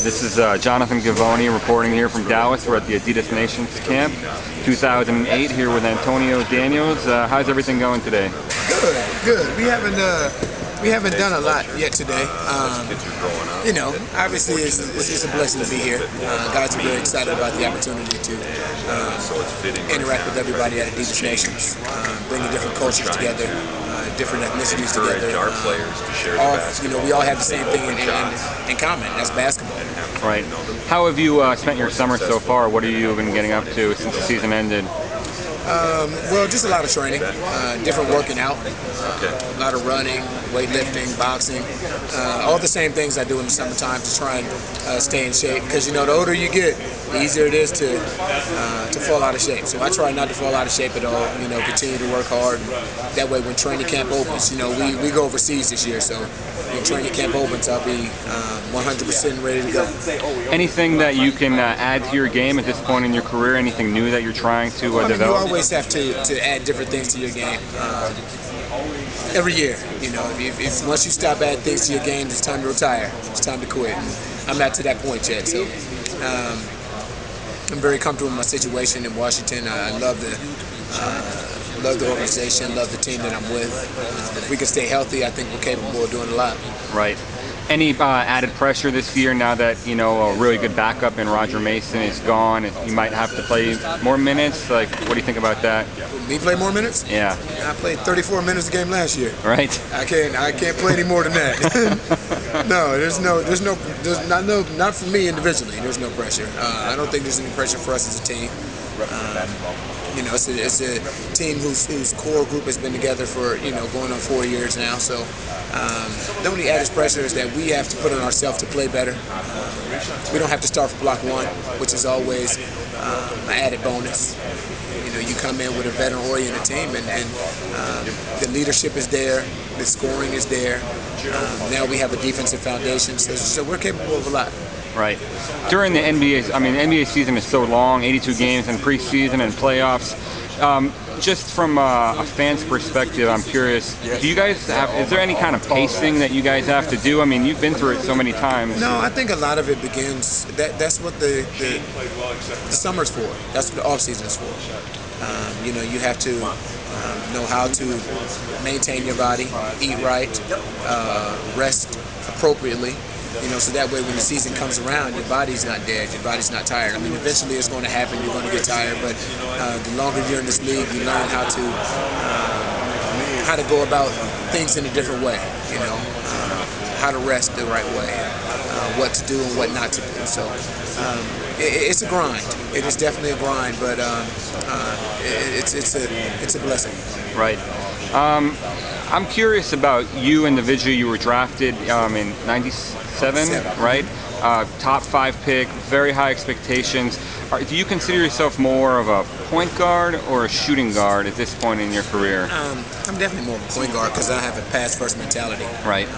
This is Jonathan Gavoni reporting here from Dallas. We're at the Adidas Nations Camp 2008 here with Antonio Daniels. How's everything going today? Good. We haven't done a lot yet today. You know, obviously it's a blessing to be here. Guys are very excited about the opportunity to interact with everybody at Adidas Nations, bringing different cultures together, different ethnicities together. Our players to share we all have the same thing in common. That's basketball. Right. How have you spent your summer so far? What have you been getting up to since the season ended? Well, just a lot of training, different working out, a lot of running, weightlifting, boxing, all the same things I do in the summertime to try and stay in shape. Because the older you get, the easier it is to fall out of shape. So I try not to fall out of shape at all. Continue to work hard. That way, when training camp opens, we go overseas this year, so when training camp opens, I'll be 100% ready to go. Anything that you can add to your game at this point in your career? Anything new that you're trying to develop? You always have to add different things to your game. Every year, if once you stop adding things to your game, it's time to retire. It's time to quit. I'm not to that point yet, so I'm very comfortable in my situation in Washington. I love the organization, love the team that I'm with. If we can stay healthy, I think we're capable of doing a lot. Right. Any added pressure this year now that a really good backup in Roger Mason is gone? You might have to play more minutes. Like, what do you think about that? Me play more minutes? Yeah. I played 34 minutes a game last year. Right. I can't play any more than that. No, not for me individually. There's no pressure. I don't think there's any pressure for us as a team. It's a team whose core group has been together for going on 4 years now. So the only added pressure is that we have to put on ourselves to play better. We don't have to start from block one, which is always an added bonus. You come in with a veteran-oriented team, and the leadership is there, the scoring is there. Now we have a defensive foundation, so we're capable of a lot. Right. During the NBA, the NBA season is so long, 82 games in preseason and playoffs. Just from a fan's perspective, I'm curious, do you guys is there any kind of pacing that you guys have to do? I mean, you've been through it so many times. No, I think a lot of it begins, that's what the summer's for. That's what the off-season is for. You have to know how to maintain your body, eat right, rest appropriately. So that way when the season comes around, your body's not dead, your body's not tired. I mean, eventually it's going to happen, you're going to get tired, but the longer you're in this league, you learn how to go about things in a different way, how to rest the right way, what to do and what not to do. So it's a grind. It is definitely a grind, but it's a blessing. Right. I'm curious about you individually. You were drafted in '97, right? Top 5 pick, very high expectations. Do you consider yourself more of a point guard or a shooting guard at this point in your career? I'm definitely more of a point guard because I have a pass-first mentality. Right.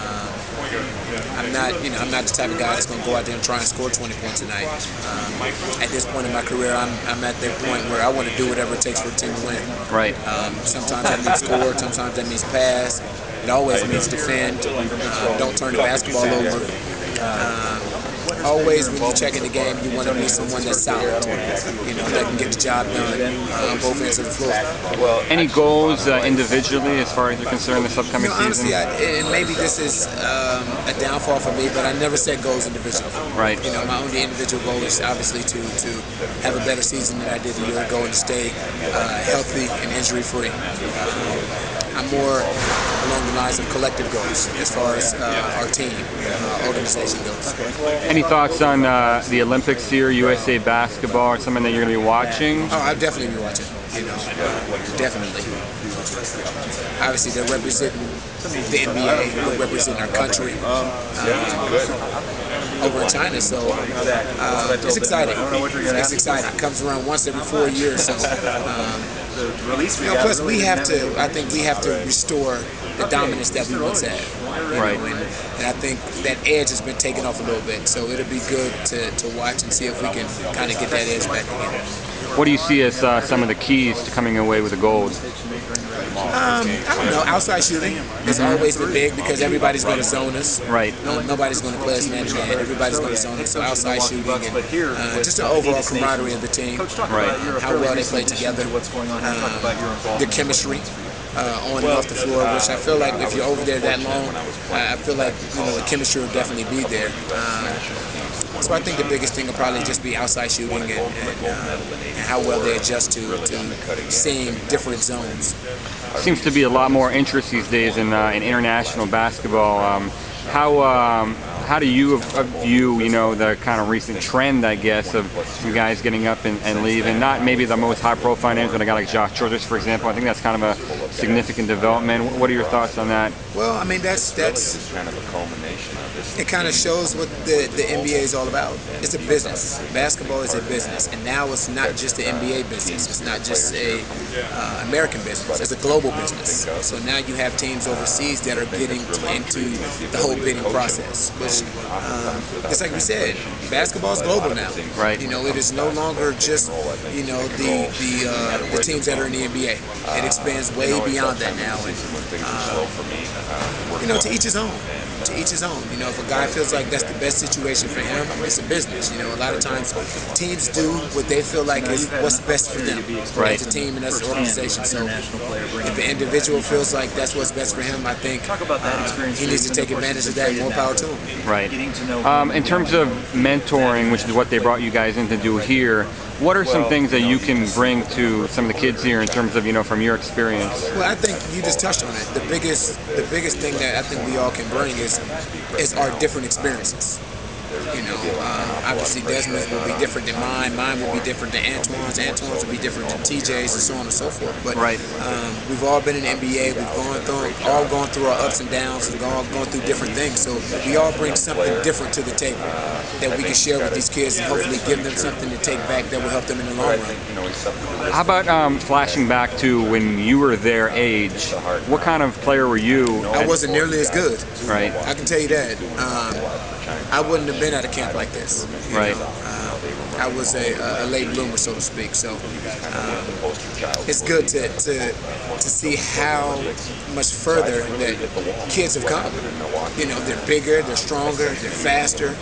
I'm not the type of guy that's going to go out there and try and score 20 points a night. At this point in my career, I'm at that point where I want to do whatever it takes for a team to win. Right. Sometimes that means score, sometimes that means pass. It always means defend. Don't turn the basketball over. Always, when you check in the game, you want to be someone that's solid, that can get the job done on both ends of the floor. Well, any goals individually as far as you're concerned this upcoming honestly, season? And maybe this is a downfall for me, but I never set goals individually. Right. My only individual goal is obviously to have a better season than I did a year ago and to stay healthy and injury-free. I'm more along the lines of collective goals as far as our team, organization goes. Any thoughts on the Olympics here, USA basketball, or something that you're going to be watching? Oh, I'll definitely be watching, definitely. Obviously, they're representing the NBA, they're representing our country over in China, so it's exciting. It's exciting. It comes around once every 4 years, so plus I think we have to restore the dominance that we once had. Right. And I think that edge has been taken off a little bit, so it'll be good to watch and see if we can kind of get that edge back again. What do you see as some of the keys to coming away with the gold? I don't know. Outside shooting has always been big because everybody's going to zone us. Right. Nobody's going to play us man to man. Everybody's going to zone us. So outside shooting and just the overall camaraderie of the team. Right. How well they play together. The chemistry. On and off the floor, which I feel like if you're over there that long, I feel like the chemistry will definitely be there. So I think the biggest thing will probably just be outside shooting and how well they adjust to seeing different zones. Seems to be a lot more interest these days in international basketball. How do you view the kind of recent trend, I guess, of some guys getting up and leaving? Not maybe the most high-profile names, but a guy like Josh Georges, for example. I think that's kind of a significant development. What are your thoughts on that? Well, I mean that's kind of a culmination of this. It kind of shows what the NBA is all about. It's a business. Basketball is a business, and now it's not just the NBA business. It's not just a American business. It's a global business. So now you have teams overseas that are getting into the whole bidding process, which it's like we said, basketball is global now. Right. It is no longer just the teams that are in the NBA. It expands way beyond that now, and to each his own. To each his own. If a guy feels like that's the best situation for him, it's a business. A lot of times teams do what they feel like is what's best for them. Right. As a team and as an organization. So if an individual feels like that's what's best for him, I think he needs to take advantage of that. More power to him. Right. In terms of mentoring, which is what they brought you guys in to do here, what are some things that you can bring to some of the kids here in terms of, from your experience? Well, I think you just touched on it. The biggest thing that I think we all can bring is our different experiences. Obviously Desmond's will be different than mine. Mine will be different than Antoine's. Antoine's will be different than TJ's, and so on and so forth. But we've all been in the NBA. We've all gone through our ups and downs and gone through different things. So we all bring something different to the table that we can share with these kids and hopefully give them something to take back that will help them in the long run. How about flashing back to when you were their age? What kind of player were you? I wasn't nearly as good. Right. I can tell you that. I wouldn't have been at a camp like this. Right. I was a late bloomer, so to speak. So it's good to see how much further that kids have come. They're bigger, they're stronger, they're faster,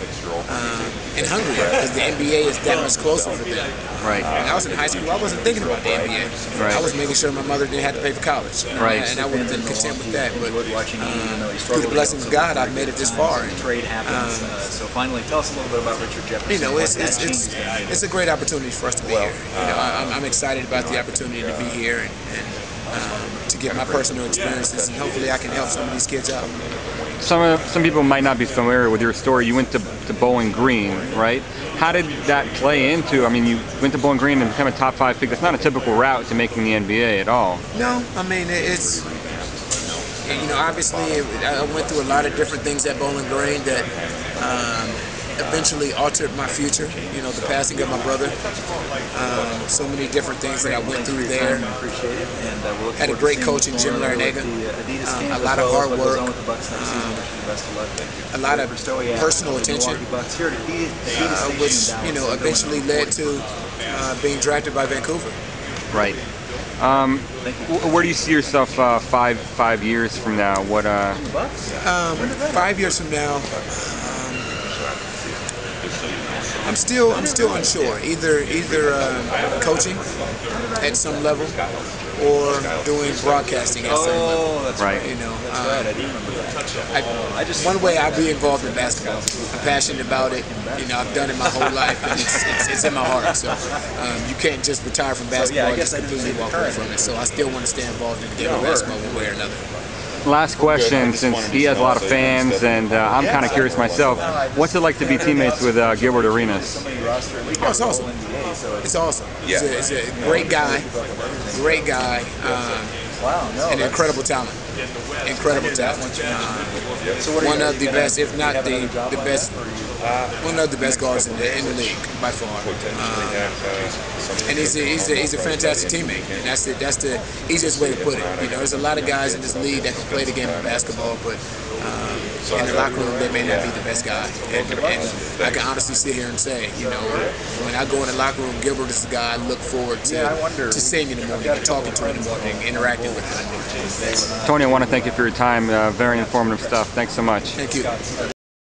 and hungrier because the NBA is that much closer for them. Right. When I was in high school, I wasn't thinking about the NBA. Right. I was making sure my mother didn't have to pay for college. Right. And I would have been content with that. But through the blessings of God, I've made it this far. So finally, tell us a little bit about Richard Jefferson. It's a great opportunity for us to be here. I'm excited about the opportunity to be here and to get my personal experiences, and hopefully I can help some of these kids out. Some people might not be familiar with your story. You went to Bowling Green, right? How did that play into? I mean, you went to Bowling Green and became a top 5 pick. That's not a typical route to making the NBA at all. No, I mean it's. Obviously, I went through a lot of different things at Bowling Green that eventually altered my future. The passing of my brother. So many different things that I went through there. Had a great coach in Jim Larinaga. A lot of hard work. A lot of personal attention, which eventually led to being drafted by Vancouver. Right. Where do you see yourself 5 years from now? 5 years from now, I'm still unsure. Either coaching at some level or doing broadcasting at some level. Right. One way I'll be involved in basketball. I'm passionate about it. I've done it my whole life, and it's in my heart. So you can't just retire from basketball and just completely walk away from it. So I still want to stay involved in the game of basketball one way or another. Last question, since he has a lot of fans, and I'm kind of curious myself, what's it like to be teammates with Gilbert Arenas? Oh, it's awesome. It's awesome. He's a great guy, and incredible talent. Incredible talent. One of the best, if not the best, one of the best guards in the league by far. And he's a fantastic teammate. And that's the easiest way to put it. There's a lot of guys in this league that can play the game of basketball, but in the locker room, they may not be the best guy. And I can honestly sit here and say, you know, when I go in the locker room, Gilbert is the guy I look forward to seeing in the morning, and talking to in the morning, interacting with him. Tony, I want to thank you for your time. Very informative stuff. Thanks so much. Thank you.